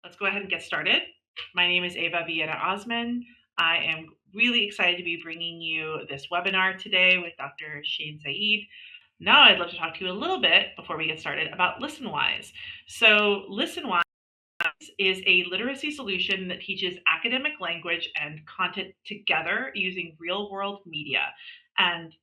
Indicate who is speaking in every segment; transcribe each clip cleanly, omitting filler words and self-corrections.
Speaker 1: Let's go ahead and get started. My name is Ava Vieta Osman. I am really excited to be bringing you this webinar today with Dr. Shane Saeed. Now I'd love to talk to you a little bit before we get started about ListenWise. So ListenWise is a literacy solution that teaches academic language and content together using real world media and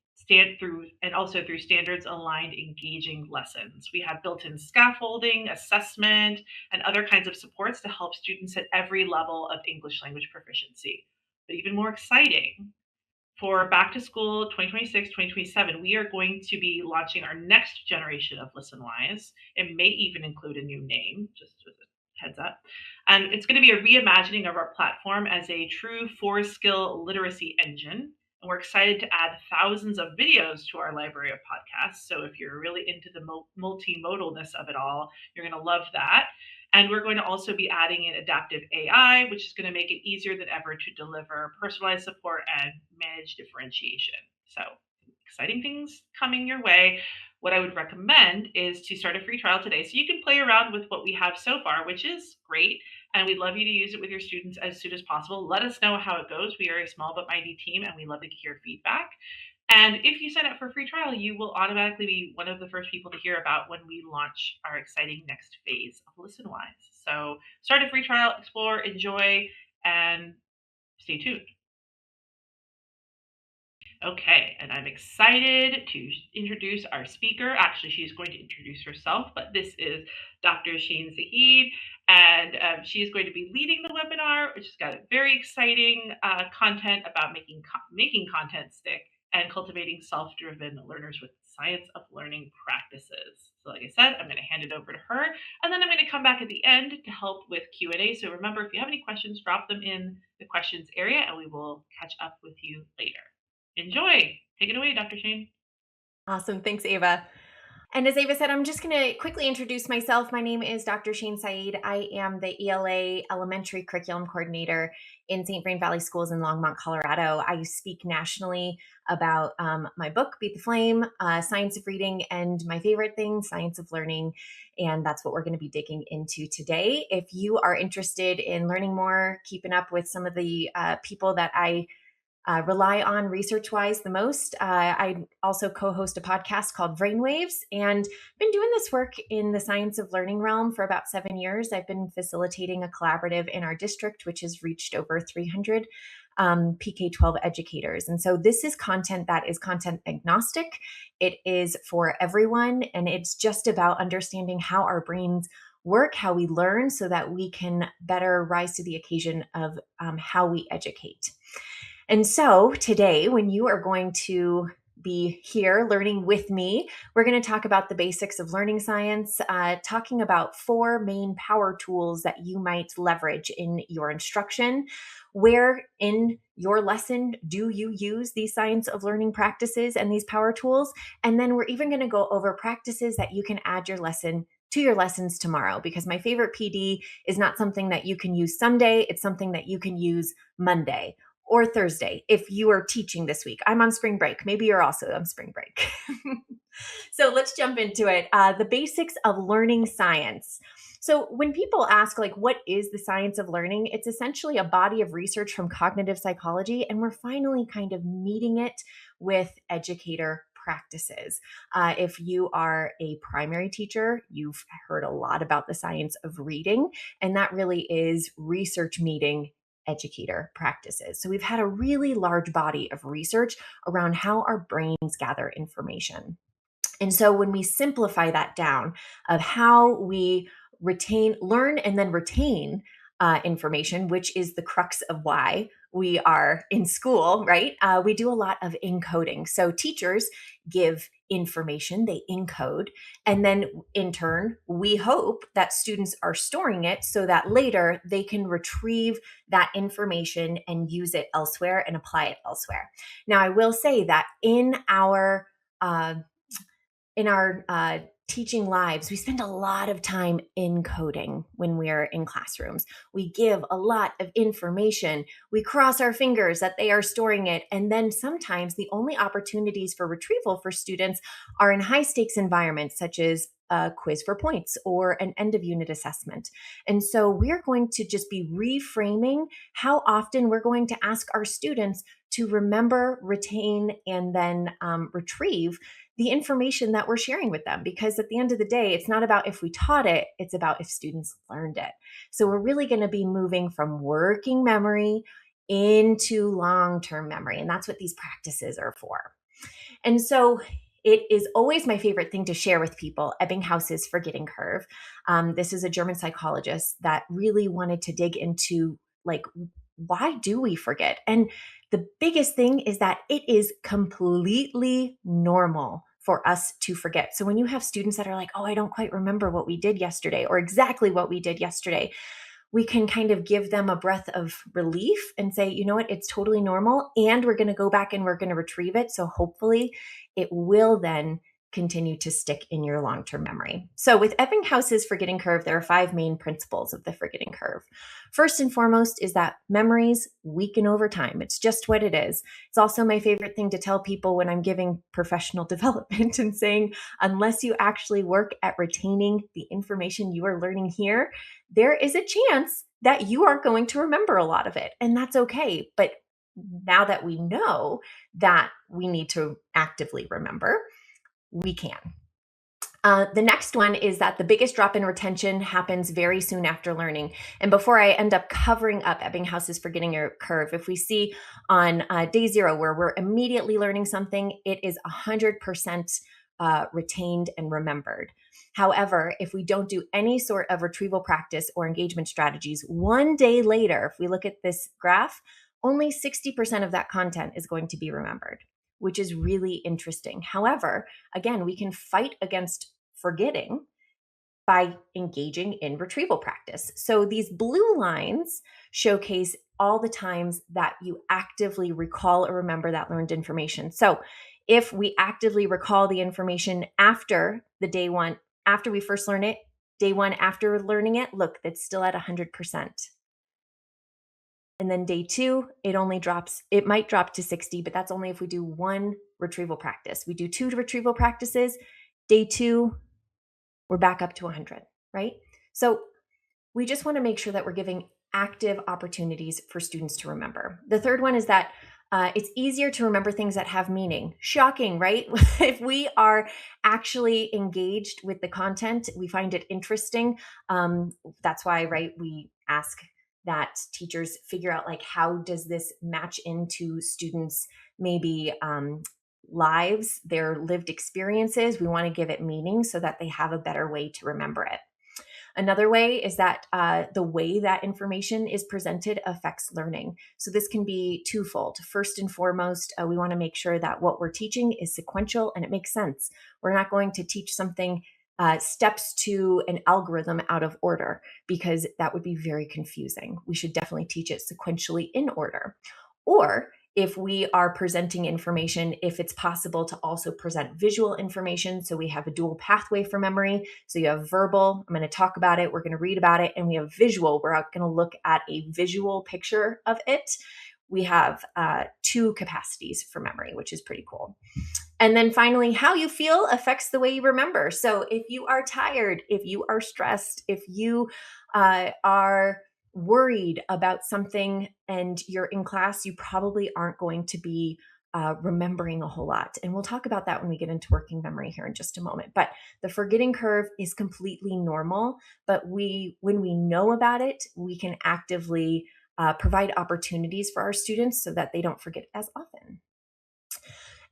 Speaker 1: also through standards aligned engaging lessons. We have built-in scaffolding, assessment, and other kinds of supports to help students at every level of English language proficiency. But even more exciting, for back to school 2026, 2027, we are going to be launching our next generation of ListenWise. It may even include a new name, just as a heads up. And it's going to be a reimagining of our platform as a true four-skill literacy engine. And we're excited to add thousands of videos to our library of podcasts. So if you're really into the multimodalness of it all, you're going to love that. And we're going to also be adding in adaptive AI, which is going to make it easier than ever to deliver personalized support and manage differentiation. So, exciting things coming your way. What I would recommend is to start a free trial today so you can play around with what we have so far, which is great. And we'd love you to use it with your students as soon as possible. Let us know how it goes. We are a small but mighty team, and we love to hear feedback. And if you sign up for a free trial, you will automatically be one of the first people to hear about when we launch our exciting next phase of ListenWise. So start a free trial, explore, enjoy, and stay tuned. Okay, and I'm excited to introduce our speaker. Actually, she's going to introduce herself, but this is Dr. Shane Saeed, and she is going to be leading the webinar, which has got very exciting content about making content stick and cultivating self-driven learners with science of learning practices. So like I said, I'm going to hand it over to her, and then I'm going to come back at the end to help with Q&A. So remember, if you have any questions, drop them in the questions area, and we will catch up with you later. Enjoy. Take it away, Dr. Shane.
Speaker 2: Awesome. Thanks, Ava. And as Ava said, I'm just going to quickly introduce myself. My name is Dr. Shane Saeed. I am the ELA Elementary Curriculum Coordinator in St. Vrain Valley Schools in Longmont, Colorado. I speak nationally about my book, Beat the Flame, Science of Reading, and my favorite thing, Science of Learning. And that's what we're going to be digging into today. If you are interested in learning more, keeping up with some of the people that I rely on research-wise the most. I also co-host a podcast called Brainwaves, and I've been doing this work in the science of learning realm for about 7 years. I've been facilitating a collaborative in our district, which has reached over 300 PK-12 educators. And so this is content that is content agnostic. It is for everyone, and it's just about understanding how our brains work, how we learn, so that we can better rise to the occasion of how we educate. And so today, when you are going to be here learning with me, we're going to talk about the basics of learning science, talking about 4 main power tools that you might leverage in your instruction. Where in your lesson do you use these science of learning practices and these power tools? And then we're even going to go over practices that you can add to your lessons tomorrow, because my favorite PD is not something that you can use someday. It's something that you can use Monday or Thursday if you are teaching this week. I'm on spring break. Maybe you're also on spring break. So let's jump into it. The basics of learning science. So when people ask, like, what is the science of learning? It's essentially a body of research from cognitive psychology, and we're finally kind of meeting it with educator practices. If you are a primary teacher, you've heard a lot about the science of reading, and that really is research meeting educator practices. So we've had a really large body of research around how our brains gather information. And so when we simplify that down of how we learn and then retain information, which is the crux of why we are in school, right? We do a lot of encoding. So teachers give information, they encode, and then in turn, we hope that students are storing it so that later they can retrieve that information and use it elsewhere and apply it elsewhere. Now, I will say that in our teaching lives, we spend a lot of time encoding when we're in classrooms. We give a lot of information. We cross our fingers that they are storing it. And then sometimes the only opportunities for retrieval for students are in high stakes environments, such as a quiz for points or an end of unit assessment. And so we're going to just be reframing how often we're going to ask our students to remember, retain, and then retrieve the information that we're sharing with them. Because at the end of the day, it's not about if we taught it, it's about if students learned it. So we're really going to be moving from working memory into long-term memory. And that's what these practices are for. And so it is always my favorite thing to share with people, Ebbinghaus's forgetting curve. This is a German psychologist that really wanted to dig into, like, why do we forget? And the biggest thing is that it is completely normal for us to forget. So when you have students that are like, oh, I don't quite remember what we did yesterday or exactly what we did yesterday, we can kind of give them a breath of relief and say, you know what, it's totally normal. And we're going to go back and we're going to retrieve it. So hopefully it will then continue to stick in your long-term memory. So with Ebbinghaus's forgetting curve, there are 5 main principles of the forgetting curve. First and foremost is that memories weaken over time. It's just what it is. It's also my favorite thing to tell people when I'm giving professional development and saying, unless you actually work at retaining the information you are learning here, there is a chance that you aren't going to remember a lot of it. And that's okay. But now that we know that we need to actively remember, we can. The next one is that the biggest drop in retention happens very soon after learning. And before I end up covering up Ebbinghaus's forgetting curve, if we see on day 0 where we're immediately learning something, it is 100% retained and remembered. However, if we don't do any sort of retrieval practice or engagement strategies, one day later, if we look at this graph, only 60% of that content is going to be remembered, which is really interesting. However, again, we can fight against forgetting by engaging in retrieval practice. So these blue lines showcase all the times that you actively recall or remember that learned information. So if we actively recall the information after the day 1, after we first learn it, day 1 after learning it, look, that's still at 100%. And then day 2, it might drop to 60, but that's only if we do 1 retrieval practice. We do 2 retrieval practices, day 2, we're back up to 100, right? So we just want to make sure that we're giving active opportunities for students to remember. The third one is that it's easier to remember things that have meaning. Shocking, right? If we are actually engaged with the content, we find it interesting. That's why, right, we ask that teachers figure out, like, how does this match into students' maybe lives, their lived experiences. We want to give it meaning so that they have a better way to remember it. Another way is that the way that information is presented affects learning. So this can be twofold. First and foremost, we want to make sure that what we're teaching is sequential and it makes sense. We're not going to teach something steps to an algorithm out of order, because that would be very confusing. We should definitely teach it sequentially in order. Or if we are presenting information, if it's possible to also present visual information. So we have a dual pathway for memory. So you have verbal, I'm going to talk about it, we're going to read about it, and we have visual, we're going to look at a visual picture of it. We have 2 capacities for memory, which is pretty cool. And then finally, how you feel affects the way you remember. So if you are tired, if you are stressed, if you are worried about something and you're in class, you probably aren't going to be remembering a whole lot. And we'll talk about that when we get into working memory here in just a moment. But the forgetting curve is completely normal. But when we know about it, we can actively provide opportunities for our students so that they don't forget as often.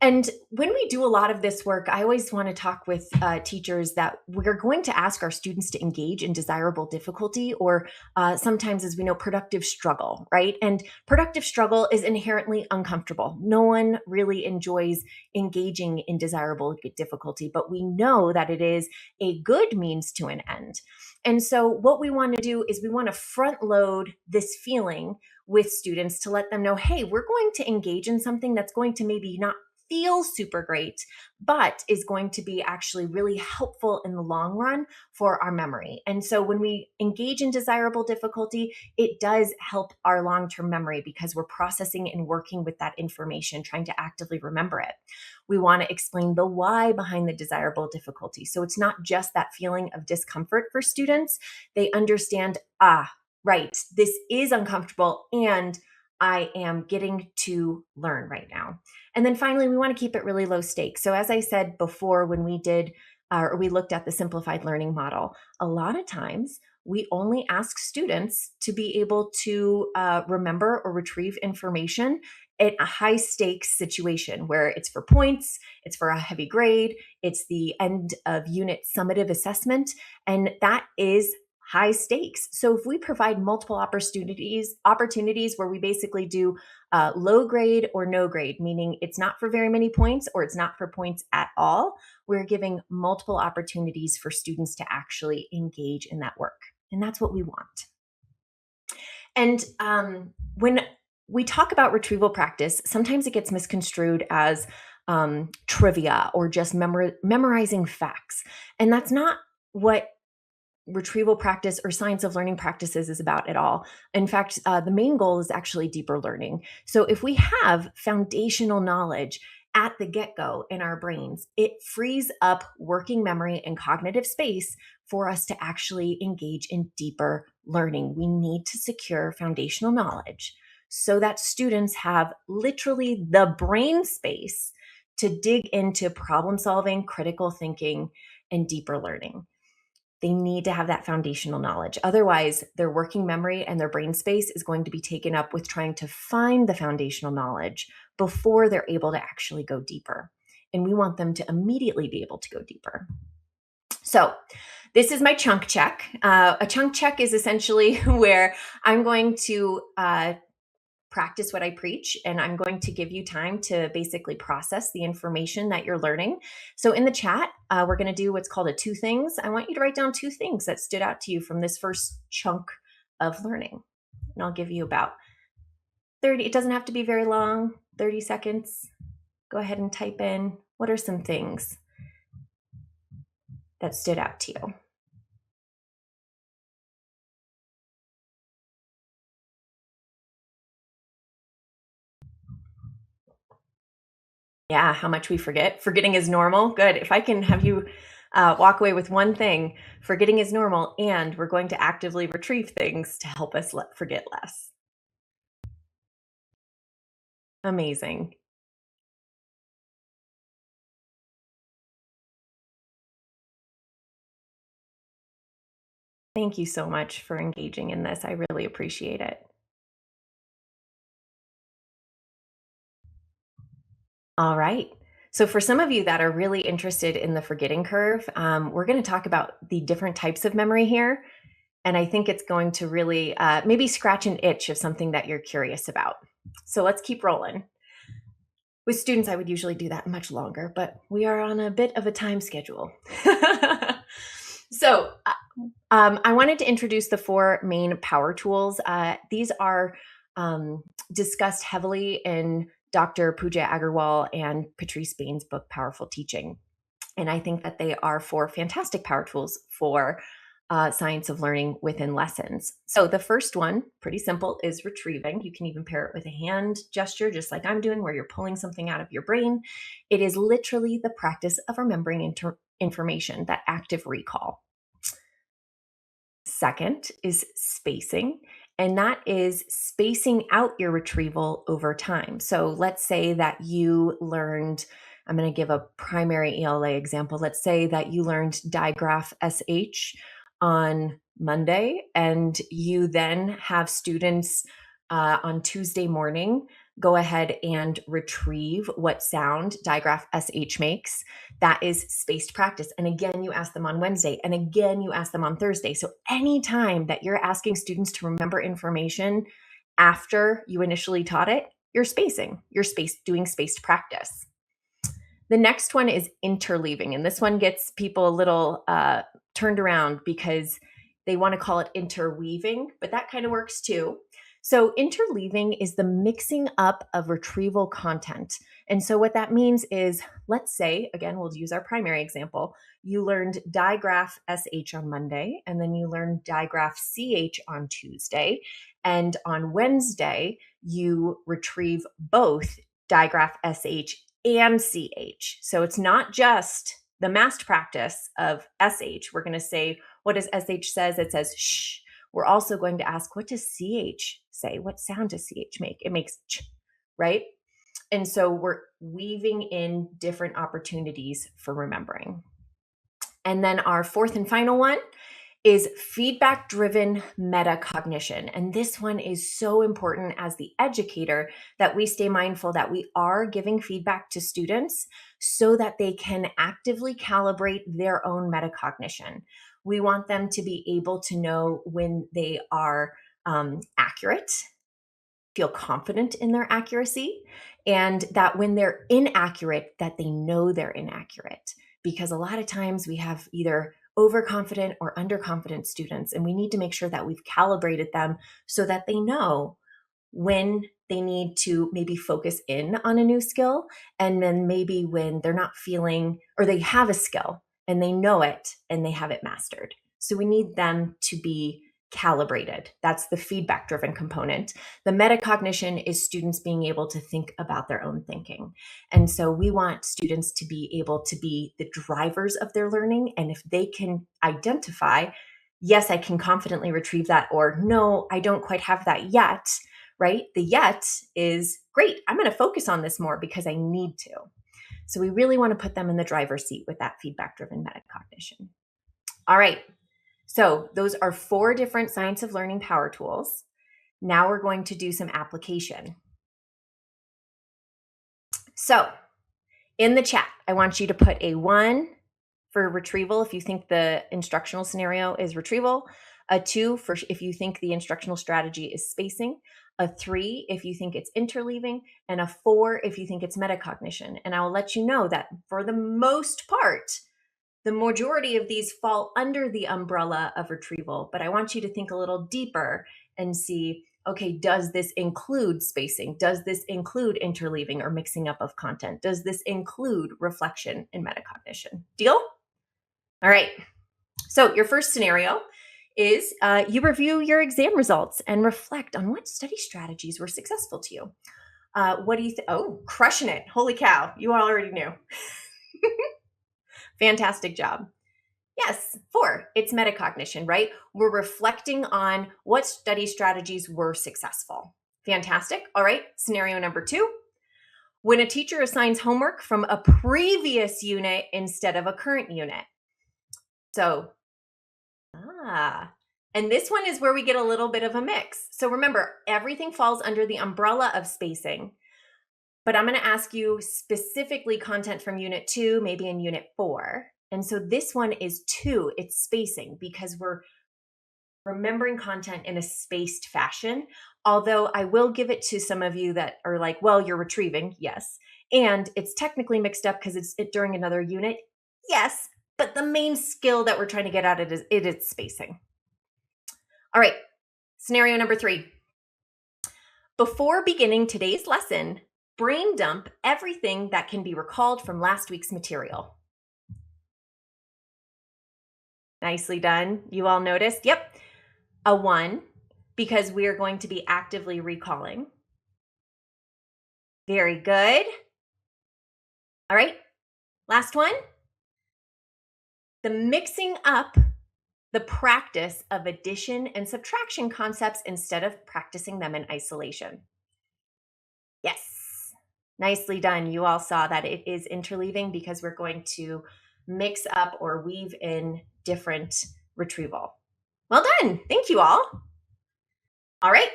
Speaker 2: And when we do a lot of this work, I always want to talk with teachers that we're going to ask our students to engage in desirable difficulty, or sometimes, as we know, productive struggle, right? And productive struggle is inherently uncomfortable. No one really enjoys engaging in desirable difficulty, but we know that it is a good means to an end. And so what we want to do is we want to front load this feeling with students to let them know, hey, we're going to engage in something that's going to maybe not feel super great, but is going to be actually really helpful in the long run for our memory. And so when we engage in desirable difficulty, it does help our long-term memory because we're processing and working with that information, trying to actively remember it. We want to explain the why behind the desirable difficulty. So it's not just that feeling of discomfort for students. They understand, right, this is uncomfortable and I am getting to learn right now. And then finally, we want to keep it really low stakes. So as I said before, when we did or we looked at the simplified learning model, a lot of times we only ask students to be able to remember or retrieve information in a high stakes situation where it's for points, it's for a heavy grade, it's the end of unit summative assessment, and that is high stakes. So if we provide multiple opportunities where we basically do low grade or no grade, meaning it's not for very many points or it's not for points at all, we're giving multiple opportunities for students to actually engage in that work. And that's what we want. And when we talk about retrieval practice, sometimes it gets misconstrued as trivia or just memorizing facts. And that's not what retrieval practice or science of learning practices is about at all. In fact, the main goal is actually deeper learning. So if we have foundational knowledge at the get-go in our brains, it frees up working memory and cognitive space for us to actually engage in deeper learning. We need to secure foundational knowledge so that students have literally the brain space to dig into problem solving, critical thinking, and deeper learning. They need to have that foundational knowledge. Otherwise, their working memory and their brain space is going to be taken up with trying to find the foundational knowledge before they're able to actually go deeper. And we want them to immediately be able to go deeper. So this is my chunk check. A chunk check is essentially where I'm going to practice what I preach, and I'm going to give you time to basically process the information that you're learning. So in the chat, we're going to do what's called a 2 things. I want you to write down 2 things that stood out to you from this first chunk of learning. And I'll give you about 30, it doesn't have to be very long, 30 seconds. Go ahead and type in, what are some things that stood out to you? Yeah, how much we forget. Forgetting is normal. Good. If I can have you walk away with one thing, forgetting is normal, and we're going to actively retrieve things to help us forget less. Amazing. Thank you so much for engaging in this. I really appreciate it. All right. So, for some of you that are really interested in the forgetting curve, we're going to talk about the different types of memory here. And I think it's going to really maybe scratch an itch of something that you're curious about. So, let's keep rolling. With students, I would usually do that much longer, but we are on a bit of a time schedule. So, I wanted to introduce the 4 main power tools. These are discussed heavily in Dr. Pooja Agarwal and Patrice Bain's book, Powerful Teaching. And I think that they are 4 fantastic power tools for science of learning within lessons. So the first one, pretty simple, is retrieving. You can even pair it with a hand gesture, just like I'm doing, where you're pulling something out of your brain. It is literally the practice of remembering information, that active recall. Second is spacing, and that is spacing out your retrieval over time. So let's say that you learned, I'm going to give a primary ELA example. Let's say that you learned digraph SH on Monday, and you then have students on Tuesday morning go ahead and retrieve what sound digraph SH makes. That is spaced practice. And again, you ask them on Wednesday, and again, you ask them on Thursday. So anytime that you're asking students to remember information after you initially taught it, you're spacing, doing spaced practice. The next one is interleaving. And this one gets people a little turned around because they want to call it interweaving, but that kind of works too. So interleaving is the mixing up of retrieval content. And so what that means is, let's say, again, we'll use our primary example. You learned digraph SH on Monday, and then you learned digraph CH on Tuesday. And on Wednesday, you retrieve both digraph SH and CH. So it's not just the massed practice of SH. We're going to say, what does SH says? It says shh. We're also going to ask, what does CH say? What sound does CH make? It makes ch, right? And so we're weaving in different opportunities for remembering. And then our fourth and final one is feedback-driven metacognition. And this one is so important as the educator that we stay mindful that we are giving feedback to students so that they can actively calibrate their own metacognition. We want them to be able to know when they are accurate, feel confident in their accuracy, and that when they're inaccurate, that they know they're inaccurate. Because a lot of times we have either overconfident or underconfident students, and we need to make sure that we've calibrated them so that they know when they need to maybe focus in on a new skill, and then maybe when they're not feeling, or they have a skill and they know it and they have it mastered. So we need them to be calibrated. That's the feedback driven component. The metacognition is students being able to think about their own thinking. And so we want students to be able to be the drivers of their learning. And if they can identify, yes, I can confidently retrieve that, or no, I don't quite have that yet, right? The yet is great. I'm going to focus on this more because I need to. So we really want to put them in the driver's seat with that feedback driven metacognition. All right. So those are 4 different science of learning power tools. Now we're going to do some application. So in the chat, I want you to put a 1 for retrieval if you think the instructional scenario is retrieval, a 2 for if you think the instructional strategy is spacing, a 3 if you think it's interleaving, and a 4 if you think it's metacognition. And I will let you know that for the most part, the majority of these fall under the umbrella of retrieval, but I want you to think a little deeper and see, okay, does this include spacing? Does this include interleaving or mixing up of content? Does this include reflection and metacognition? Deal? All right. So your first scenario is you review your exam results and reflect on what study strategies were successful to you. What do you think? Oh, crushing it. Holy cow. You all already knew. Fantastic job. Yes, 4, it's metacognition, right? We're reflecting on what study strategies were successful. Fantastic. All right, scenario number 2. When a teacher assigns homework from a previous unit instead of a current unit. So, and this one is where we get a little bit of a mix. So remember, everything falls under the umbrella of spacing, but I'm going to ask you specifically content from unit 2, maybe in unit 4. And so this one is 2, it's spacing because we're remembering content in a spaced fashion. Although I will give it to some of you that are like, well, you're retrieving, yes. And it's technically mixed up because it's during another unit, yes. But the main skill that we're trying to get at it is spacing. All right, scenario number 3. Before beginning today's lesson, brain dump everything that can be recalled from last week's material. Nicely done. You all noticed? Yep. A 1, because we are going to be actively recalling. Very good. All right. Last one. The mixing up the practice of addition and subtraction concepts instead of practicing them in isolation. Yes. Nicely done. You all saw that it is interleaving because we're going to mix up or weave in different retrieval. Well done. Thank you all. All right.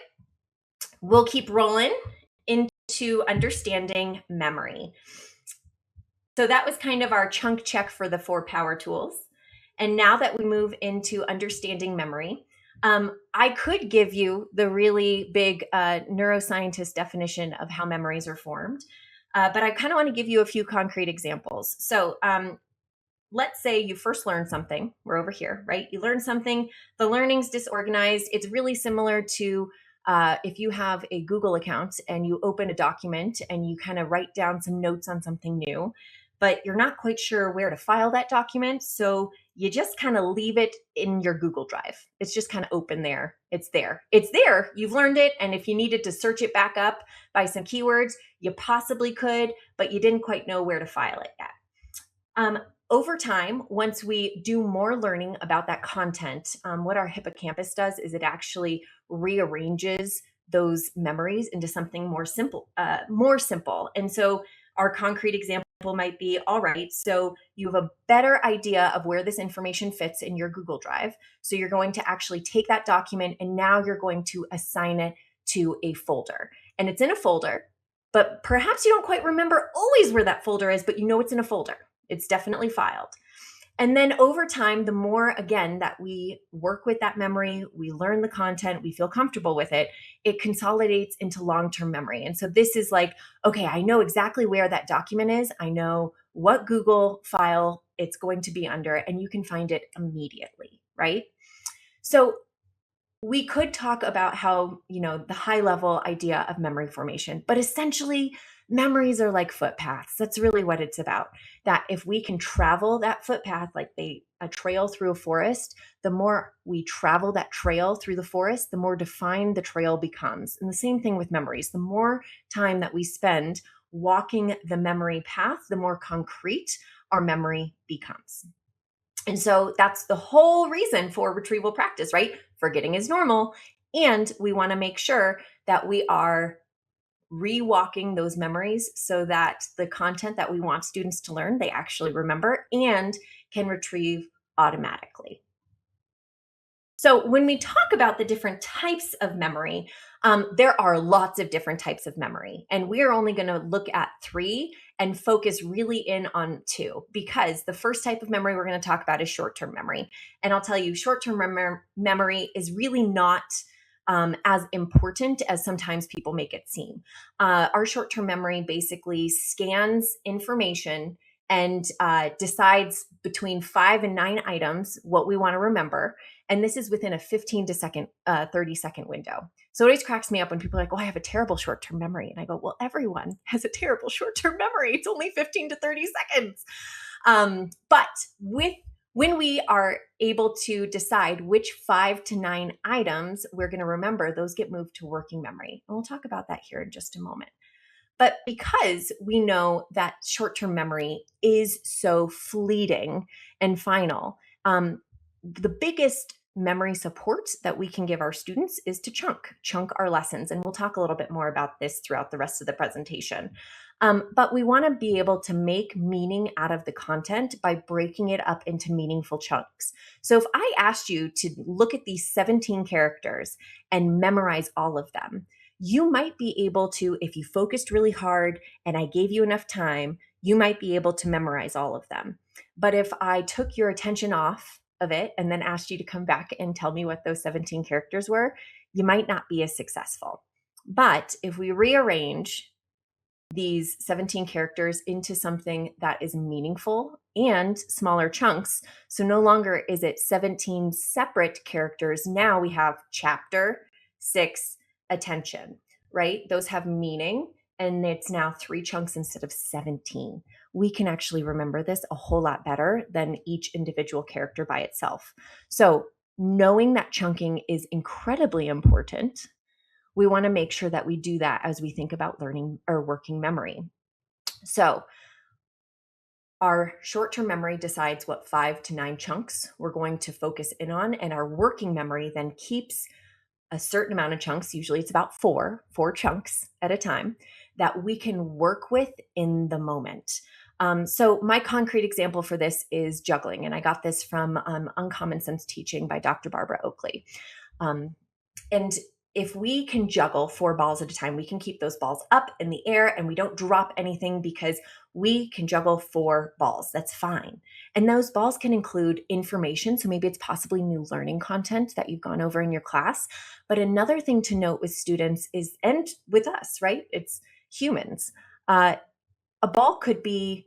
Speaker 2: We'll keep rolling into understanding memory. So that was kind of our chunk check for the 4 power tools. And now that we move into understanding memory, I could give you the really big neuroscientist definition of how memories are formed, but I kind of want to give you a few concrete examples. So let's say you first learn something. We're over here, right? You learn something. The learning's disorganized. It's really similar to If you have a Google account and you open a document and you kind of write down some notes on something new, but you're not quite sure where to file that document, so you just kind of leave it in your Google Drive. It's just kind of open there. It's there. It's there. You've learned it. And if you needed to search it back up by some keywords, you possibly could, but you didn't quite know where to file it yet. Over time, once we do more learning about that content, what our hippocampus does is it actually rearranges those memories into something more simple, And so our concrete example might be, all right, so you have a better idea of where this information fits in your Google Drive. So you're going to actually take that document and now you're going to assign it to a folder. And it's in a folder, but perhaps you don't quite remember always where that folder is, but you know it's in a folder. It's definitely filed. And then over time, the more, again, that we work with that memory, we learn the content, we feel comfortable with it, it consolidates into long-term memory. And so this is like, okay, I know exactly where that document is. I know what Google file it's going to be under, and you can find it immediately, right? So we could talk about how, the high level idea of memory formation, but essentially memories are like footpaths. That's really what it's about. That if we can travel that footpath like a trail through a forest, the more we travel that trail through the forest, the more defined the trail becomes. And the same thing with memories. The more time that we spend walking the memory path, the more concrete our memory becomes. And so that's the whole reason for retrieval practice, right? Forgetting is normal. And we want to make sure that we are rewalking those memories so that the content that we want students to learn, they actually remember and can retrieve automatically. So when we talk about the different types of memory, there are lots of different types of memory. And we're only going to look at 3 and focus really in on 2, because the first type of memory we're going to talk about is short-term memory. And I'll tell you, short-term memory is really not as important as sometimes people make it seem. Our short-term memory basically scans information and decides between 5 and 9 items what we want to remember. And this is within a 15 to 30-second window. So it always cracks me up when people are like, oh, I have a terrible short-term memory. And I go, well, everyone has a terrible short-term memory. It's only 15 to 30 seconds. But when we are able to decide which 5 to 9 items we're going to remember, those get moved to working memory. And we'll talk about that here in just a moment. But because we know that short-term memory is so fleeting and final, the biggest memory support that we can give our students is to chunk our lessons. And we'll talk a little bit more about this throughout the rest of the presentation. But we want to be able to make meaning out of the content by breaking it up into meaningful chunks. So if I asked you to look at these 17 characters and memorize all of them, you might be able to, if you focused really hard and I gave you enough time, you might be able to memorize all of them. But if I took your attention off of it and then asked you to come back and tell me what those 17 characters were, you might not be as successful. But if we rearrange these 17 characters into something that is meaningful and smaller chunks, so no longer is it 17 separate characters, now we have chapter, 6, attention, right? Those have meaning, and it's now 3 chunks instead of 17. We can actually remember this a whole lot better than each individual character by itself. So knowing that chunking is incredibly important, we want to make sure that we do that as we think about learning or working memory. So our short-term memory decides what 5 to 9 chunks we're going to focus in on, and our working memory then keeps a certain amount of chunks, usually it's about four chunks at a time, that we can work with in the moment. So my concrete example for this is juggling, and I got this from Uncommon Sense Teaching by Dr. Barbara Oakley. And if we can juggle 4 balls at a time, we can keep those balls up in the air and we don't drop anything because we can juggle 4 balls. That's fine. And those balls can include information. So maybe it's possibly new learning content that you've gone over in your class. But another thing to note with students is, and with us, right? It's humans. A ball could be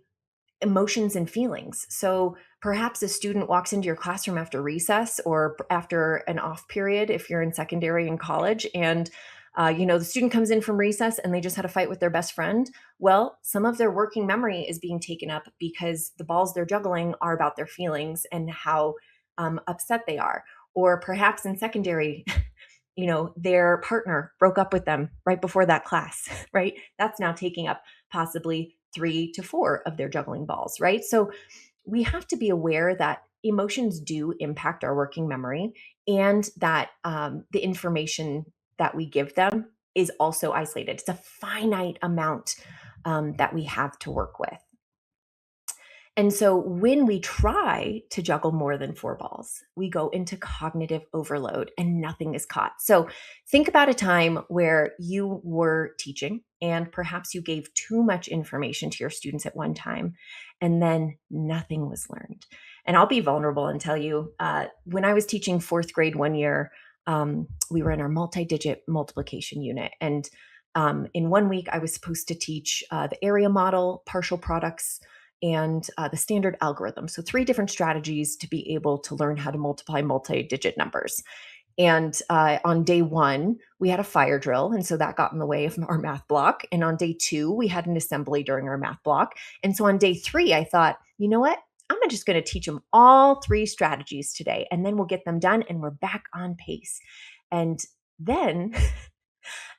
Speaker 2: emotions and feelings. So perhaps a student walks into your classroom after recess or after an off period, if you're in secondary and college, and the student comes in from recess and they just had a fight with their best friend. Well, some of their working memory is being taken up because the balls they're juggling are about their feelings and how upset they are. Or perhaps in secondary, their partner broke up with them right before that class, right? That's now taking up possibly 3 to 4 of their juggling balls, right? So we have to be aware that emotions do impact our working memory, and that the information that we give them is also isolated. It's a finite amount that we have to work with. And so when we try to juggle more than 4 balls, we go into cognitive overload and nothing is caught. So think about a time where you were teaching and perhaps you gave too much information to your students at one time and then nothing was learned. And I'll be vulnerable and tell you, when I was teaching 4th grade one year, we were in our multi-digit multiplication unit. And in 1 week, I was supposed to teach the area model, partial products, and the standard algorithm. So 3 different strategies to be able to learn how to multiply multi-digit numbers. And on day 1, we had a fire drill. And so that got in the way of our math block. And on day 2, we had an assembly during our math block. And so on day 3, I thought, you know what? I'm just going to teach them all 3 strategies today, and then we'll get them done and we're back on pace. And then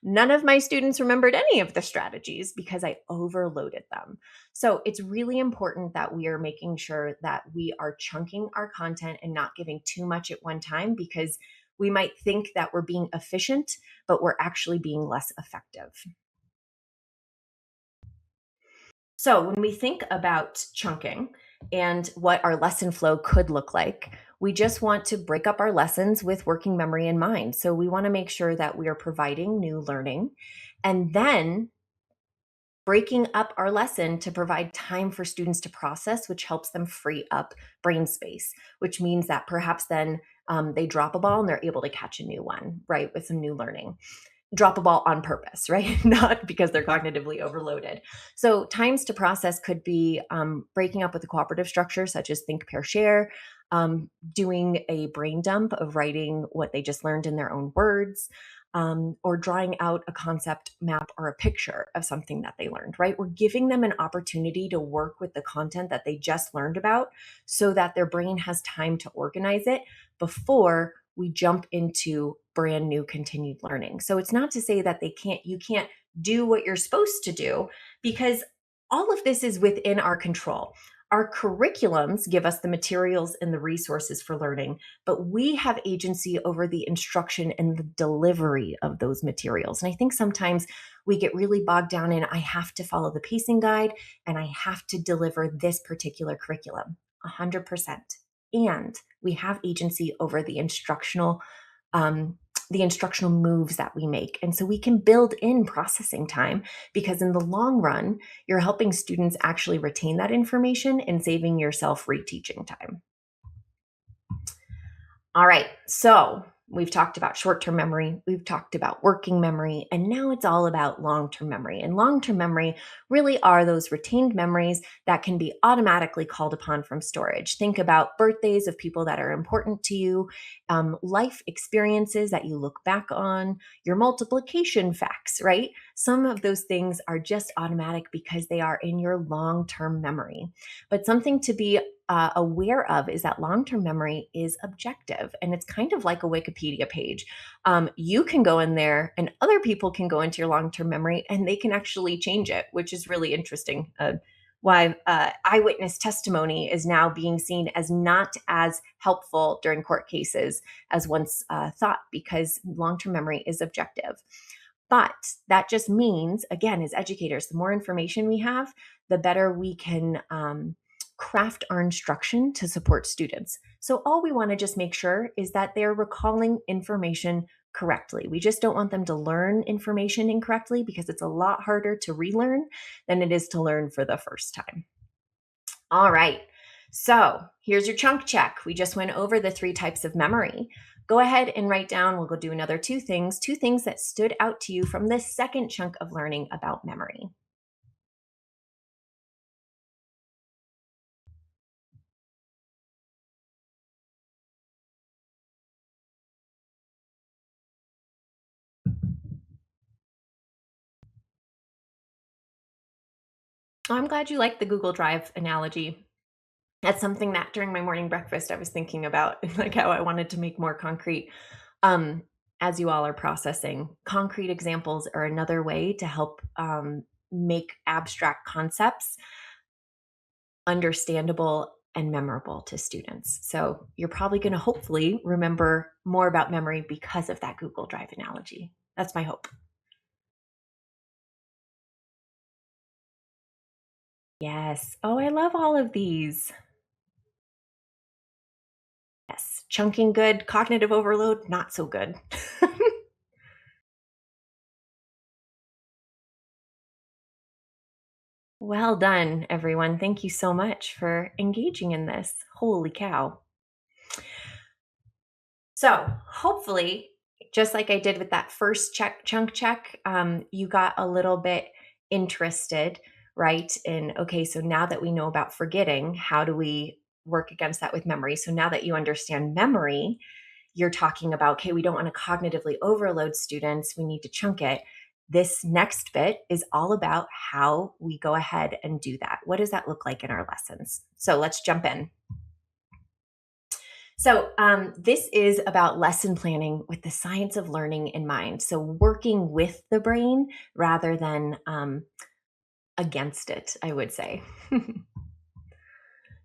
Speaker 2: none of my students remembered any of the strategies because I overloaded them. So it's really important that we are making sure that we are chunking our content and not giving too much at one time, because we might think that we're being efficient, but we're actually being less effective. So when we think about chunking and what our lesson flow could look like, we just want to break up our lessons with working memory in mind. So we want to make sure that we are providing new learning and then breaking up our lesson to provide time for students to process, which helps them free up brain space, which means that perhaps then they drop a ball and they're able to catch a new one, right, with some new learning. Drop a ball on purpose, right? Not because they're cognitively overloaded. So times to process could be breaking up with a cooperative structure, such as think, pair, share, doing a brain dump of writing what they just learned in their own words, or drawing out a concept map or a picture of something that they learned, right? We're giving them an opportunity to work with the content that they just learned about so that their brain has time to organize it before we jump into brand new continued learning. So it's not to say that you can't do what you're supposed to do, because all of this is within our control. Our curriculums give us the materials and the resources for learning, but we have agency over the instruction and the delivery of those materials. And I think sometimes we get really bogged down in, I have to follow the pacing guide and I have to deliver this particular curriculum. 100%. And we have agency over the instructional moves that we make. And so we can build in processing time, because in the long run, you're helping students actually retain that information and saving yourself reteaching time. All right, so we've talked about short-term memory, we've talked about working memory, and now it's all about long-term memory. And long-term memory really are those retained memories that can be automatically called upon from storage. Think about birthdays of people that are important to you, life experiences that you look back on, your multiplication facts, right? Some of those things are just automatic because they are in your long-term memory. But something to be aware of is that long-term memory is objective, and it's kind of like a Wikipedia page. You can go in there and other people can go into your long-term memory and they can actually change it, which is really interesting. Why eyewitness testimony is now being seen as not as helpful during court cases as once thought, because long-term memory is objective. But that just means, again, as educators, the more information we have, the better we can craft our instruction to support students. So all we want to just make sure is that they're recalling information correctly. We just don't want them to learn information incorrectly, because it's a lot harder to relearn than it is to learn for the first time. All right. So here's your chunk check. We just went over the 3 types of memory. Go ahead and write down, we'll go do another two things that stood out to you from this second chunk of learning about memory. Oh, I'm glad you like the Google Drive analogy. That's something that during my morning breakfast I was thinking about, like how I wanted to make more concrete. Um, as you all are processing, concrete examples are another way to help make abstract concepts understandable and memorable to students. So you're probably going to hopefully remember more about memory because of that Google Drive analogy. That's my hope. Yes. Oh, I love all of these. Yes. Chunking good, cognitive overload, not so good. Well done, everyone. Thank you so much for engaging in this. Holy cow. So, hopefully, just like I did with that first chunk check, you got a little bit interested, right? In, okay, so now that we know about forgetting, how do we work against that with memory? So, now that you understand memory, you're talking about, okay, we don't want to cognitively overload students, we need to chunk it. This next bit is all about how we go ahead and do that. What does that look like in our lessons? So let's jump in. So, this is about lesson planning with the science of learning in mind. So, working with the brain rather than against it, I would say.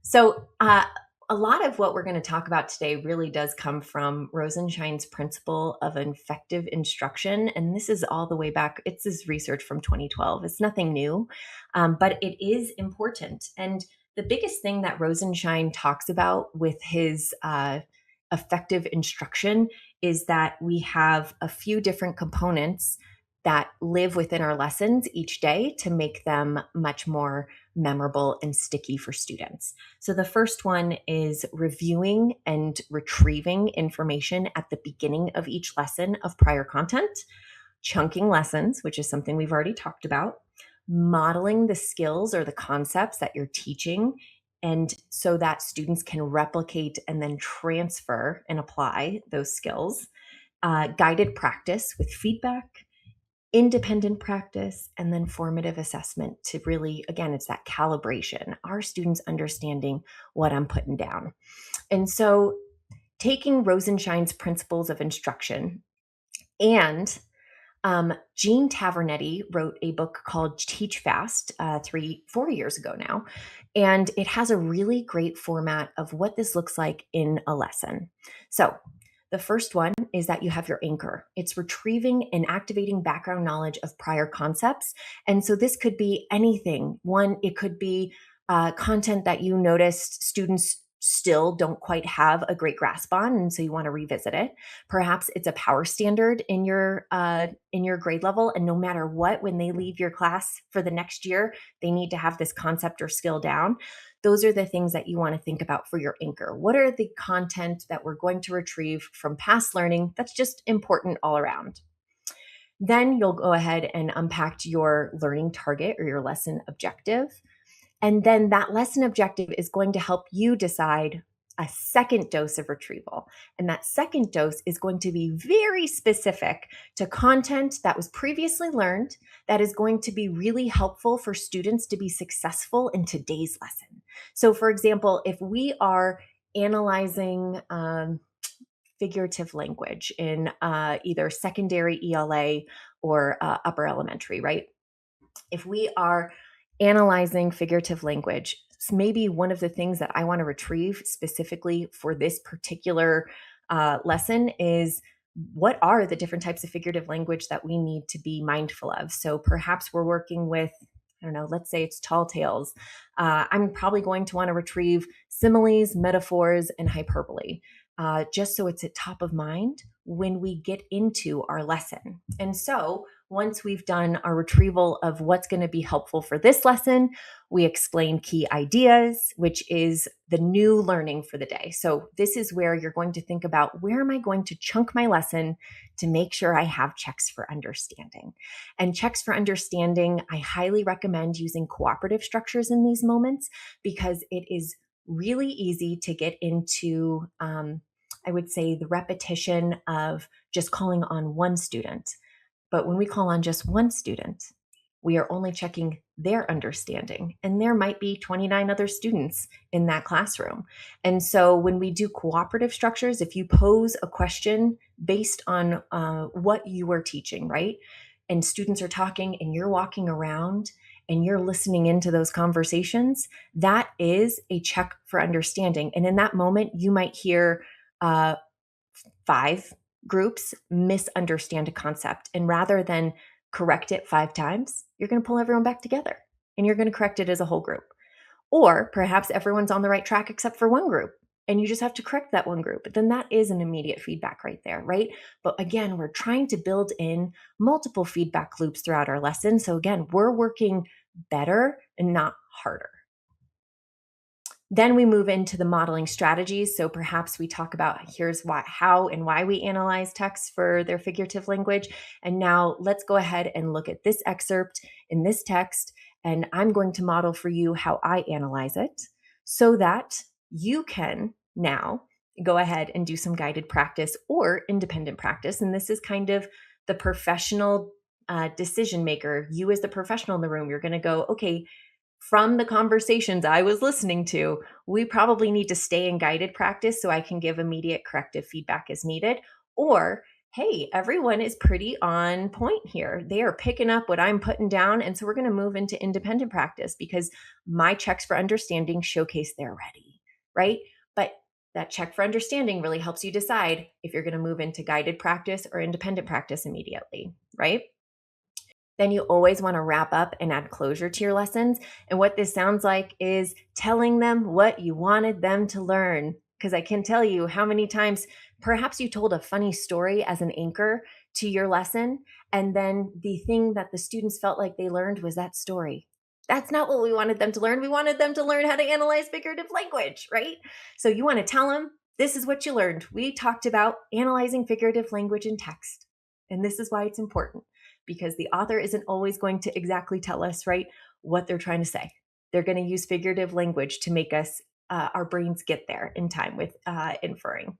Speaker 2: So, a lot of what we're going to talk about today really does come from Rosenshine's principle of effective instruction. And this is all the way back, it's his research from 2012. It's nothing new, but it is important. And the biggest thing that Rosenshine talks about with his effective instruction is that we have a few different components that live within our lessons each day to make them much more memorable and sticky for students. So the first one is reviewing and retrieving information at the beginning of each lesson of prior content, chunking lessons, which is something we've already talked about, modeling the skills or the concepts that you're teaching, and so that students can replicate and then transfer and apply those skills, guided practice with feedback, independent practice, and then formative assessment to really, again, it's that calibration. Are students understanding what I'm putting down? And so taking Rosenshine's principles of instruction and Gene Tavernetti wrote a book called Teach Fast 4 years ago now. And it has a really great format of what this looks like in a lesson. So the first one is that you have your anchor. It's retrieving and activating background knowledge of prior concepts. And so this could be anything. One, it could be content that you noticed students still don't quite have a great grasp on, and so you want to revisit it. Perhaps it's a power standard in your grade level, and no matter what, when they leave your class for the next year, they need to have this concept or skill down. Those are the things that you want to think about for your anchor. What are the content that we're going to retrieve from past learning that's just important all around? Then you'll go ahead and unpack your learning target or your lesson objective. And then that lesson objective is going to help you decide a second dose of retrieval. And that second dose is going to be very specific to content that was previously learned that is going to be really helpful for students to be successful in today's lesson. So, for example, if we are analyzing figurative language in either secondary ELA or upper elementary, right? If we are analyzing figurative language, maybe one of the things that I want to retrieve specifically for this particular lesson is what are the different types of figurative language that we need to be mindful of. So perhaps we're working with, I don't know, let's say it's tall tales. I'm probably going to want to retrieve similes, metaphors, and hyperbole, just so it's at top of mind when we get into our lesson. And so once we've done our retrieval of what's going to be helpful for this lesson, we explain key ideas, which is the new learning for the day. So this is where you're going to think about, where am I going to chunk my lesson to make sure I have checks for understanding? And checks for understanding, I highly recommend using cooperative structures in these moments, because it is really easy to get into, I would say, the repetition of just calling on one student. But when we call on just one student, we are only checking their understanding. And there might be 29 other students in that classroom. And so when we do cooperative structures, if you pose a question based on what you are teaching, right? And students are talking and you're walking around and you're listening into those conversations, that is a check for understanding. And in that moment, you might hear uh, 5 groups misunderstand a concept. And rather than correct it 5 times, you're going to pull everyone back together and you're going to correct it as a whole group. Or perhaps everyone's on the right track except for one group and you just have to correct that one group. But then that is an immediate feedback right there, right? But again, we're trying to build in multiple feedback loops throughout our lesson. So again, we're working better and not harder. Then we move into the modeling strategies. So perhaps we talk about here's why, how, and why we analyze texts for their figurative language. And now let's go ahead and look at this excerpt in this text. And I'm going to model for you how I analyze it so that you can now go ahead and do some guided practice or independent practice. And this is kind of the professional decision maker. You, as the professional in the room, you're going to go, okay, from the conversations I was listening to, we probably need to stay in guided practice so I can give immediate corrective feedback as needed. Or, hey, everyone is pretty on point here. They are picking up what I'm putting down. And so we're going to move into independent practice because my checks for understanding showcase they're ready, right? But that check for understanding really helps you decide if you're going to move into guided practice or independent practice immediately, right? Then you always want to wrap up and add closure to your lessons. And what this sounds like is telling them what you wanted them to learn. Because I can tell you how many times perhaps you told a funny story as an anchor to your lesson, and then the thing that the students felt like they learned was that story. That's not what we wanted them to learn. We wanted them to learn how to analyze figurative language, right? So you want to tell them this is what you learned. We talked about analyzing figurative language in text. And this is why it's important, because the author isn't always going to exactly tell us, right, what they're trying to say. They're going to use figurative language to make us, our brains get there in time with inferring.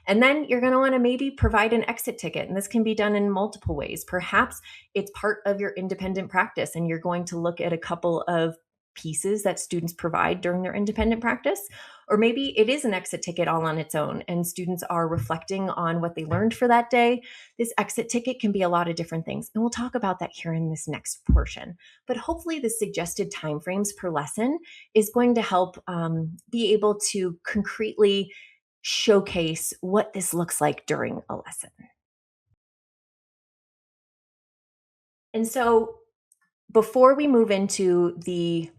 Speaker 2: And then you're going to want to maybe provide an exit ticket. And this can be done in multiple ways. Perhaps it's part of your independent practice and you're going to look at a couple of pieces that students provide during their independent practice. Or maybe it is an exit ticket all on its own and students are reflecting on what they learned for that day. This exit ticket can be a lot of different things. And we'll talk about that here in this next portion. But hopefully the suggested timeframes per lesson is going to help be able to concretely showcase what this looks like during a lesson. And so before we move into the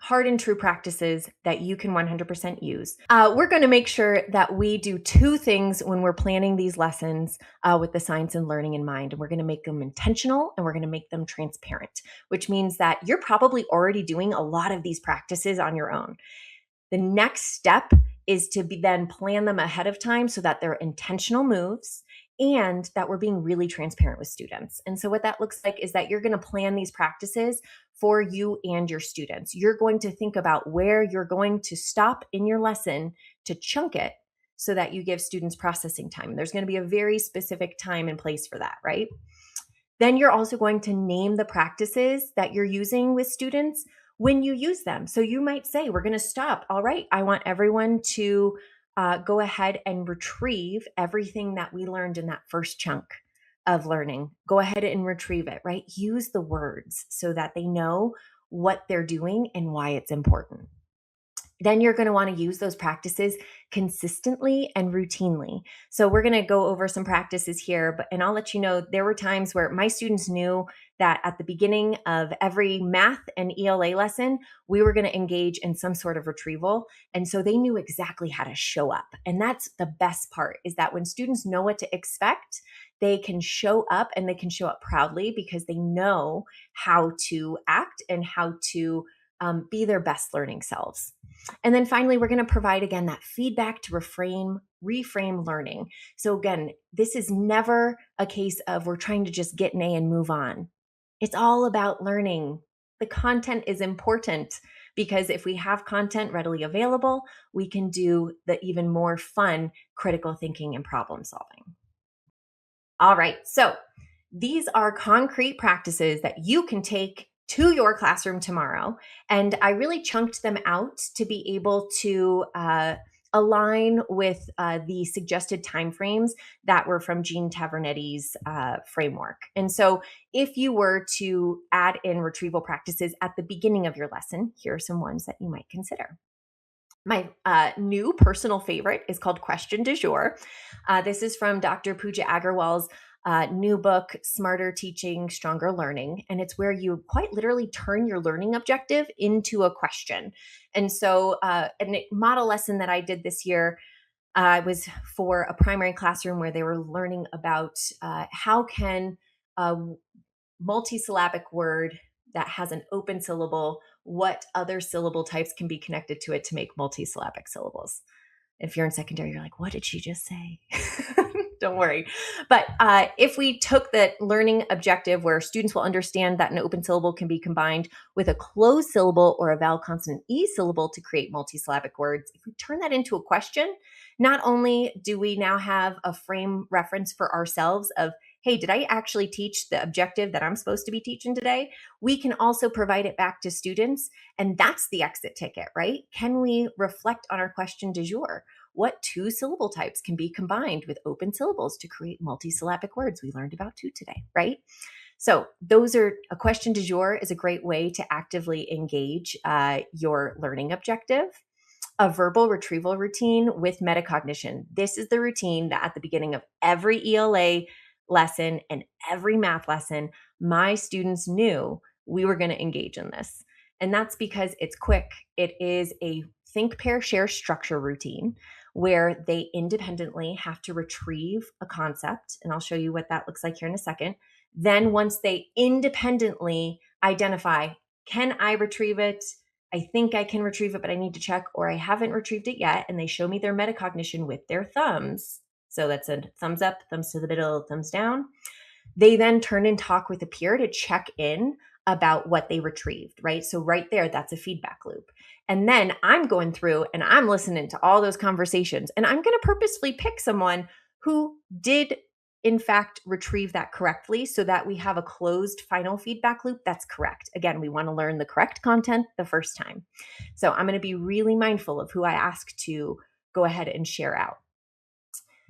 Speaker 2: hard and true practices that you can 100% use, we're going to make sure that we do 2 things when we're planning these lessons with the science and learning in mind. And we're going to make them intentional and we're going to make them transparent, which means that you're probably already doing a lot of these practices on your own. The next step is to then plan them ahead of time so that they're intentional moves and that we're being really transparent with students. And so what that looks like is that you're going to plan these practices for you and your students. You're going to think about where you're going to stop in your lesson to chunk it so that you give students processing time. There's going to be a very specific time and place for that, right? Then you're also going to name the practices that you're using with students when you use them. So you might say, we're going to stop. All right, I want everyone to go ahead and retrieve everything that we learned in that first chunk of learning. Go ahead and retrieve it, right? Use the words so that they know what they're doing and why it's important. Then you're going to want to use those practices consistently and routinely. So we're going to go over some practices here, and I'll let you know there were times where my students knew that at the beginning of every math and ELA lesson, we were going to engage in some sort of retrieval. And so they knew exactly how to show up. And that's the best part, is that when students know what to expect, they can show up and they can show up proudly because they know how to act and how to be their best learning selves. And then finally, we're going to provide again that feedback to reframe learning. So again, this is never a case of we're trying to just get an A and move on. It's all about learning. The content is important because if we have content readily available, we can do the even more fun critical thinking and problem solving. All right, so These are concrete practices that you can take to your classroom tomorrow. And I really chunked them out to be able to align with the suggested timeframes that were from Gene Tavernetti's framework. And so if you were to add in retrieval practices at the beginning of your lesson, here are some ones that you might consider. My new personal favorite is called Question du Jour. This is from Dr. Pooja Agarwal's new book, Smarter Teaching, Stronger Learning. And it's where you quite literally turn your learning objective into a question. And so, a model lesson that I did this year was for a primary classroom where they were learning about how can a multisyllabic word that has an open syllable, what other syllable types can be connected to it to make multisyllabic syllables. If you're in secondary, you're like, what did she just say? Don't worry. But if we took that learning objective where students will understand that an open syllable can be combined with a closed syllable or a vowel consonant E syllable to create multisyllabic words, if we turn that into a question, not only do we now have a frame reference for ourselves of, hey, did I actually teach the objective that I'm supposed to be teaching today? We can also provide it back to students. And that's the exit ticket, right? Can we reflect on our question du jour? What two syllable types can be combined with open syllables to create multisyllabic words? We learned about two today, right? So those are a question du jour is a great way to actively engage your learning objective. A verbal retrieval routine with metacognition. This is the routine that at the beginning of every ELA lesson and every math lesson, my students knew we were going to engage in this. And that's because it's quick. It is a think, pair, share structure routine where they independently have to retrieve a concept. And I'll show you what that looks like here in a second. Then once they independently identify, can I retrieve it? I think I can retrieve it, but I need to check, or I haven't retrieved it yet. And they show me their metacognition with their thumbs. So that's a thumbs up, thumbs to the middle, thumbs down. They then turn and talk with a peer to check in about what they retrieved, right? So right there, that's a feedback loop. And then I'm going through and I'm listening to all those conversations, and I'm going to purposefully pick someone who did in fact retrieve that correctly so that we have a closed final feedback loop that's correct. Again, we want to learn the correct content the first time. So I'm going to be really mindful of who I ask to go ahead and share out.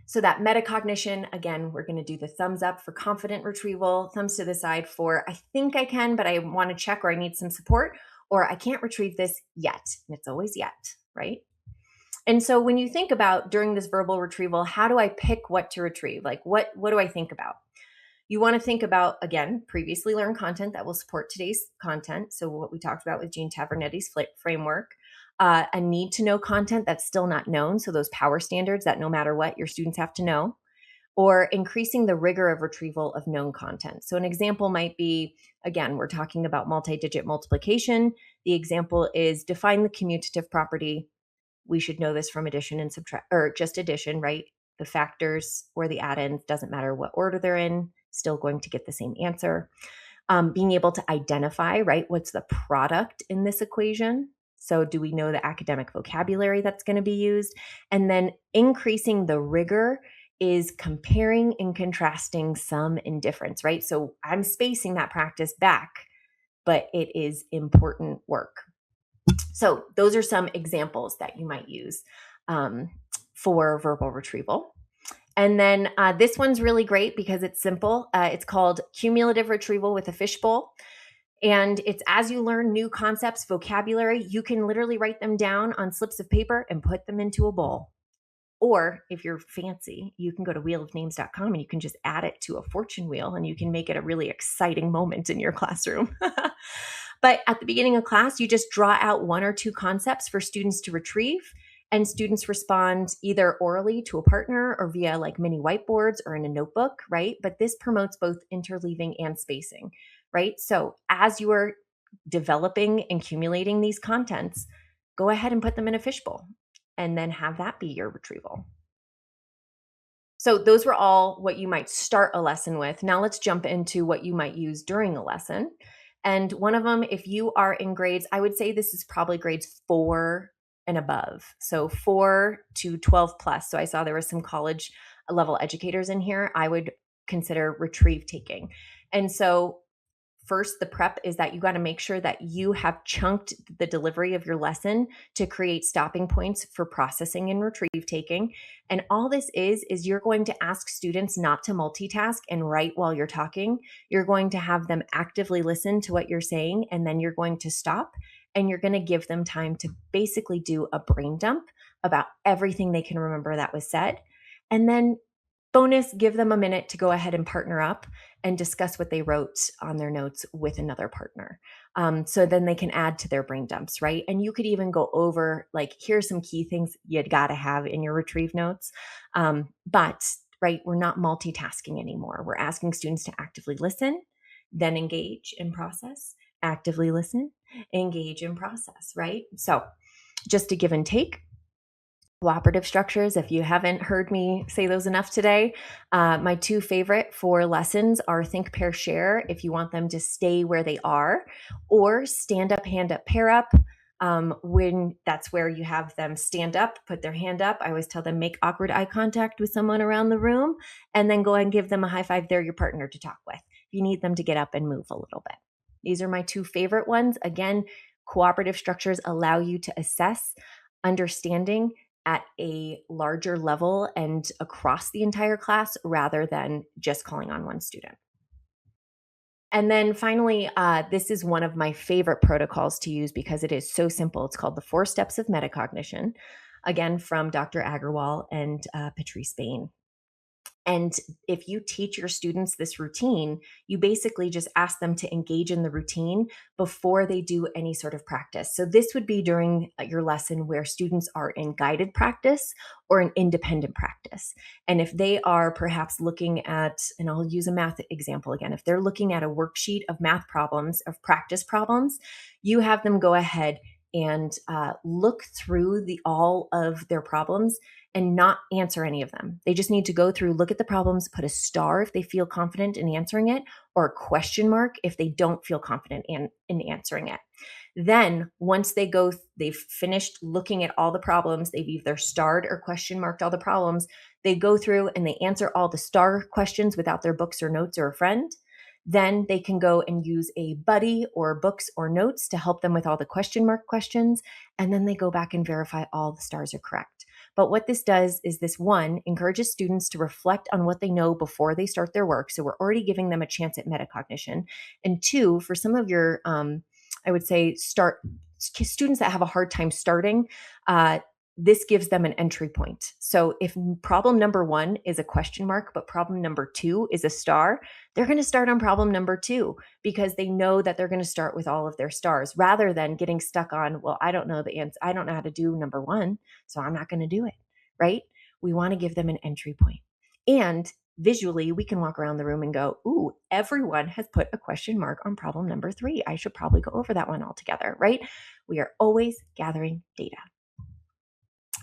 Speaker 2: So that metacognition, again, we're going to do the thumbs up for confident retrieval, thumbs to the side for I think I can, but I want to check or I need some support, or I can't retrieve this yet. And it's always yet, right? And so when you think about during this verbal retrieval, how do I pick what to retrieve? Like what do I think about? You want to think about, again, previously learned content that will support today's content. So what we talked about with Gene Tavernetti's framework, a need to know content that's still not known. So those power standards that no matter what, your students have to know, or increasing the rigor of retrieval of known content. So an example might be, again, we're talking about multi-digit multiplication. The example is define the commutative property. We should know this from addition and subtract, or just addition, right? The factors or the add-ins, doesn't matter what order they're in, still going to get the same answer. Being able to identify, right, what's the product in this equation? So do we know the academic vocabulary that's going to be used? And then increasing the rigor is comparing and contrasting sum and difference, right? So I'm spacing that practice back, but it is important work. So those are some examples that you might use for verbal retrieval. And then this one's really great because it's simple. It's called cumulative retrieval with a fishbowl. And it's as you learn new concepts, vocabulary, you can literally write them down on slips of paper and put them into a bowl. Or if you're fancy, you can go to wheelofnames.com and you can just add it to a fortune wheel and you can make it a really exciting moment in your classroom. But at the beginning of class, you just draw out one or two concepts for students to retrieve, and students respond either orally to a partner or via like mini whiteboards or in a notebook, right? But this promotes both interleaving and spacing, right? So as you are developing and accumulating these contents, go ahead and put them in a fishbowl and then have that be your retrieval. So those were all what you might start a lesson with. Now let's jump into what you might use during a lesson. And one of them, if you are in grades, I would say this is probably grades 4 and above. So 4 to 12 plus. So I saw there was some college level educators in here. I would consider retrieve taking. And so first, the prep is that you got to make sure that you have chunked the delivery of your lesson to create stopping points for processing and retrieve taking. And all this is you're going to ask students not to multitask and write while you're talking. You're going to have them actively listen to what you're saying, and then you're going to stop and you're going to give them time to basically do a brain dump about everything they can remember that was said. And then bonus, give them a minute to go ahead and partner up and discuss what they wrote on their notes with another partner. So then they can add to their brain dumps, right? And you could even go over, like, here's some key things you'd got to have in your retrieve notes. But, right, we're not multitasking anymore. We're asking students to actively listen, then engage and process, actively listen, engage and process, right? So just a give and take. Cooperative structures, if you haven't heard me say those enough today, my two favorite for lessons are think, pair, share, if you want them to stay where they are, or stand up, hand up, pair up. When that's where you have them stand up, put their hand up. I always tell them make awkward eye contact with someone around the room, and then go ahead and give them a high five. They're your partner to talk with. You need them to get up and move a little bit. These are my two favorite ones. Again, cooperative structures allow you to assess understanding at a larger level and across the entire class rather than just calling on one student. And then finally, this is one of my favorite protocols to use because it is so simple. It's called the 4 Steps of Metacognition, again, from Dr. Agarwal and Patrice Bain. And if you teach your students this routine, you basically just ask them to engage in the routine before they do any sort of practice. So this would be during your lesson where students are in guided practice or an independent practice. And if they are perhaps looking at, and I'll use a math example again, if they're looking at a worksheet of math problems, of practice problems, you have them go ahead and look through all of their problems and not answer any of them. They just need to go through, look at the problems, put a star if they feel confident in answering it, or a question mark if they don't feel confident in answering it. Then once they've finished looking at all the problems, they've either starred or question marked all the problems, they go through and they answer all the star questions without their books or notes or a friend. Then they can go and use a buddy or books or notes to help them with all the question mark questions. And then they go back and verify all the stars are correct. But what this does is this, one, encourages students to reflect on what they know before they start their work. So we're already giving them a chance at metacognition. And two, for some of your, I would say, students that have a hard time starting, this gives them an entry point. So if problem number 1 is a question mark, but problem number 2 is a star, they're going to start on problem number 2 because they know that they're going to start with all of their stars rather than getting stuck on, well, I don't know the answer. I don't know how to do number 1, so I'm not going to do it, right? We want to give them an entry point. And visually, we can walk around the room and go, ooh, everyone has put a question mark on problem number 3. I should probably go over that one all together, right? We are always gathering data.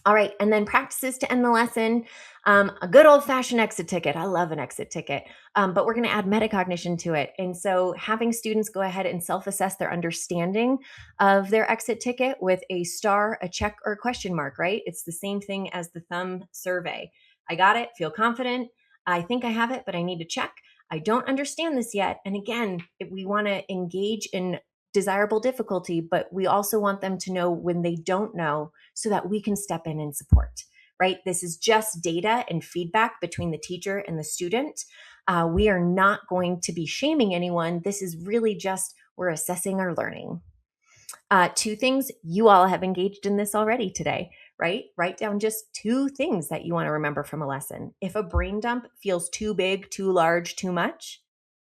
Speaker 2: All right, and then practices to end the lesson. A good old-fashioned exit ticket. I love an exit ticket, but we're going to add metacognition to it. And so having students go ahead and self-assess their understanding of their exit ticket with a star, a check, or a question mark, right? It's the same thing as the thumb survey. I got it, feel confident. I think I have it, but I need to check. I don't understand this yet. And again, we want to engage in desirable difficulty, but we also want them to know when they don't know so that we can step in and support, right? This is just data and feedback between the teacher and the student. We are not going to be shaming anyone. This is really just, we're assessing our learning. 2 things, you all have engaged in this already today, right? Write down just 2 things that you want to remember from a lesson. If a brain dump feels too big, too large, too much,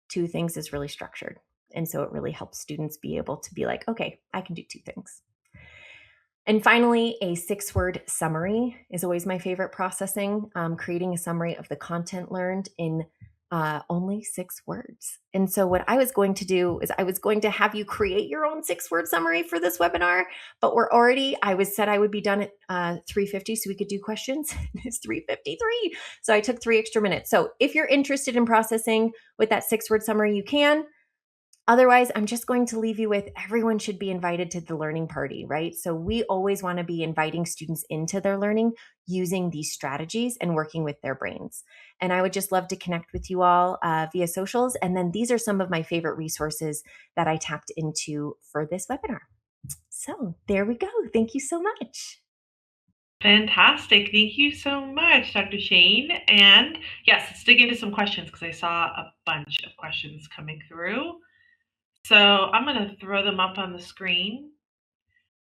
Speaker 2: 2 things is really structured. And so it really helps students be able to be like, okay, I can do 2 things. And finally, a 6-word summary is always my favorite processing, creating a summary of the content learned in only 6 words. And so what I was going to do is I was going to have you create your own 6-word summary for this webinar, but I said I would be done at 3:50 so we could do questions. It's 3:53. So I took 3 extra minutes. So if you're interested in processing with that 6-word summary, you can. Otherwise, I'm just going to leave you with everyone should be invited to the learning party, right? So we always want to be inviting students into their learning using these strategies and working with their brains. And I would just love to connect with you all via socials. And then these are some of my favorite resources that I tapped into for this webinar. So there we go. Thank you so much.
Speaker 1: Fantastic. Thank you so much, Dr. Shane. And yes, let's dig into some questions because I saw a bunch of questions coming through. So I'm going to throw them up on the screen.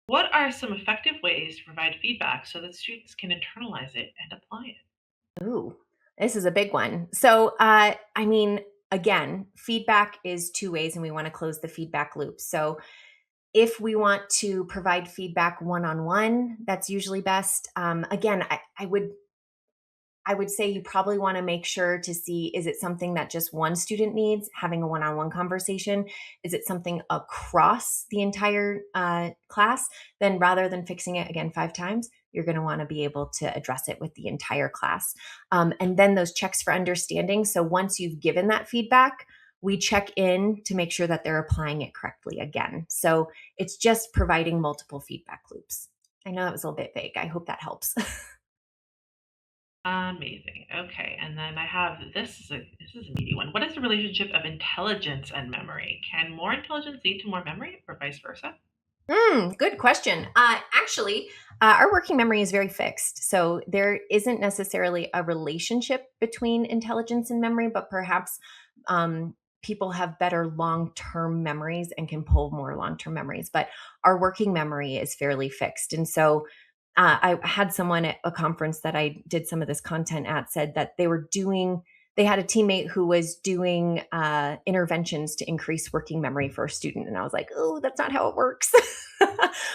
Speaker 1: What are some effective ways to provide feedback so that students can internalize it and apply it?
Speaker 2: Ooh, this is a big one. So, again, feedback is two ways, and we want to close the feedback loop. So, if we want to provide feedback one on one, that's usually best. Again, I would say you probably want to make sure to see, is it something that just one student needs, having a one on one conversation? Is it something across the entire class? Then rather than fixing it again 5 times, you're going to want to be able to address it with the entire class. And then those checks for understanding. So once you've given that feedback, we check in to make sure that they're applying it correctly again. So it's just providing multiple feedback loops. I know that was a little bit vague. I hope that helps.
Speaker 1: Amazing. Okay, and then I have this is a meaty one. What is the relationship of intelligence and memory? Can more intelligence lead to more memory, or vice versa?
Speaker 2: Good question. Our working memory is very fixed. So there isn't necessarily a relationship between intelligence and memory, but perhaps um, people have better long term memories and can pull more long term memories. But our working memory is fairly fixed. And so I had someone at a conference that I did some of this content at said that they had a teammate who was doing interventions to increase working memory for a student. And I was like, oh, that's not how it works.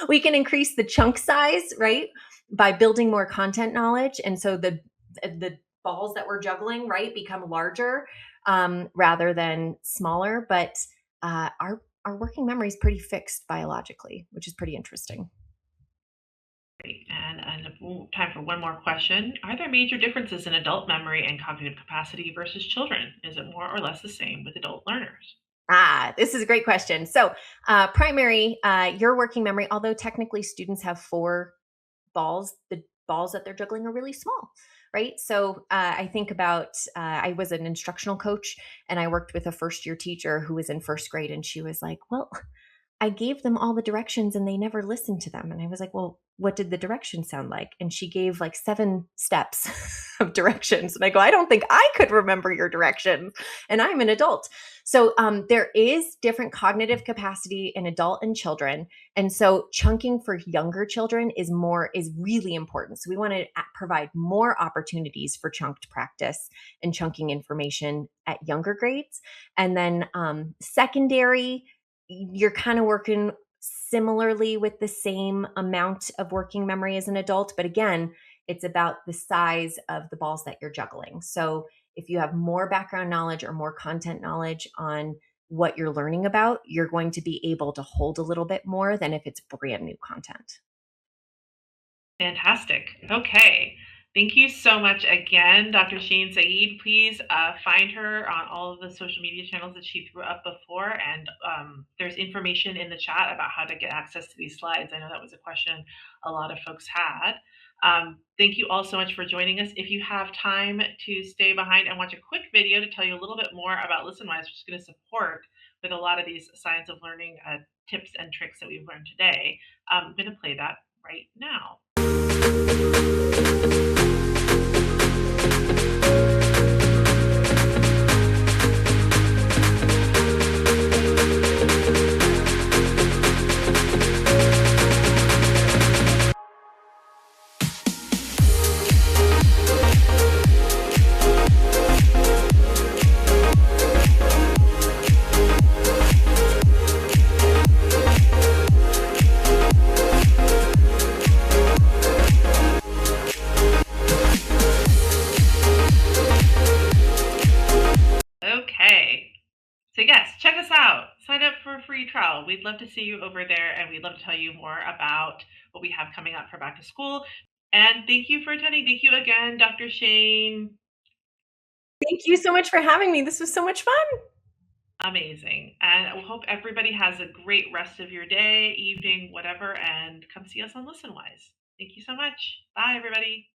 Speaker 2: We can increase the chunk size, right? By building more content knowledge. And so the balls that we're juggling, right, become larger rather than smaller. But our working memory is pretty fixed biologically, which is pretty interesting.
Speaker 1: Great. And time for one more question. Are there major differences in adult memory and cognitive capacity versus children? Is it more or less the same with adult learners?
Speaker 2: This is a great question. So, your working memory, although technically students have 4 balls, the balls that they're juggling are really small, right? So, I think about I was an instructional coach and I worked with a first year teacher who was in first grade, and she was like, well, I gave them all the directions and they never listened to them. And I was like, well, what did the directions sound like? And she gave like 7 steps of directions. And I go, I don't think I could remember your directions. And I'm an adult. So there is different cognitive capacity in adult and children. And so chunking for younger children is really important. So we want to provide more opportunities for chunked practice and chunking information at younger grades. And then secondary, you're kind of working similarly with the same amount of working memory as an adult. But again, it's about the size of the balls that you're juggling. So if you have more background knowledge or more content knowledge on what you're learning about, you're going to be able to hold a little bit more than if it's brand new content.
Speaker 1: Fantastic. Okay. Thank you so much again, Dr. Shane Saeed. Please find her on all of the social media channels that she threw up before. And there's information in the chat about how to get access to these slides. I know that was a question a lot of folks had. Thank you all so much for joining us. If you have time to stay behind and watch a quick video to tell you a little bit more about ListenWise, which is going to support with a lot of these science of learning tips and tricks that we've learned today, I'm going to play that right now. Okay. So yes, check us out. Sign up for a free trial. We'd love to see you over there, and we'd love to tell you more about what we have coming up for back to school. And thank you for attending. Thank you again, Dr. Shane.
Speaker 2: Thank you so much for having me. This was so much fun.
Speaker 1: Amazing. And I hope everybody has a great rest of your day, evening, whatever, and come see us on ListenWise. Thank you so much. Bye, everybody.